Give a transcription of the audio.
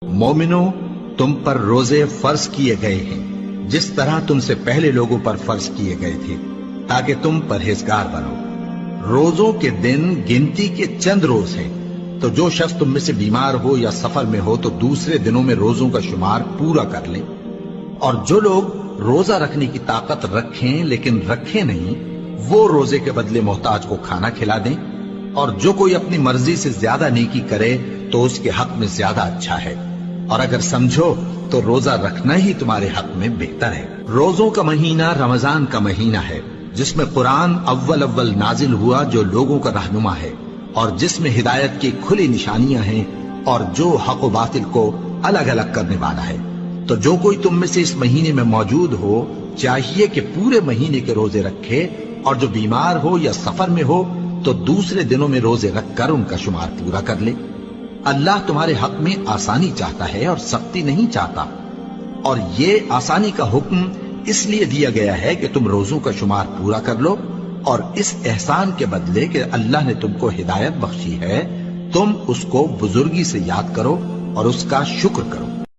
مومنو، تم پر روزے فرض کیے گئے ہیں جس طرح تم سے پہلے لوگوں پر فرض کیے گئے تھے، تاکہ تم پرہیزگار بنو۔ روزوں کے دن گنتی کے چند روز ہیں، تو جو شخص تم میں سے بیمار ہو یا سفر میں ہو تو دوسرے دنوں میں روزوں کا شمار پورا کر لیں۔ اور جو لوگ روزہ رکھنے کی طاقت رکھیں لیکن رکھیں نہیں، وہ روزے کے بدلے محتاج کو کھانا کھلا دیں۔ اور جو کوئی اپنی مرضی سے زیادہ نیکی کرے تو اس کے حق میں زیادہ اچھا ہے، اور اگر سمجھو تو روزہ رکھنا ہی تمہارے حق میں بہتر ہے۔ روزوں کا مہینہ رمضان کا مہینہ ہے، جس میں قرآن اول نازل ہوا، جو لوگوں کا رہنما ہے اور جس میں ہدایت کی کھلی نشانیاں ہیں، اور جو حق و باطل کو الگ الگ کرنے والا ہے۔ تو جو کوئی تم میں سے اس مہینے میں موجود ہو چاہیے کہ پورے مہینے کے روزے رکھے، اور جو بیمار ہو یا سفر میں ہو تو دوسرے دنوں میں روزے رکھ کر ان کا شمار پورا کر لے۔ اللہ تمہارے حق میں آسانی چاہتا ہے اور سختی نہیں چاہتا، اور یہ آسانی کا حکم اس لیے دیا گیا ہے کہ تم روزوں کا شمار پورا کر لو، اور اس احسان کے بدلے کہ اللہ نے تم کو ہدایت بخشی ہے، تم اس کو بزرگی سے یاد کرو اور اس کا شکر کرو۔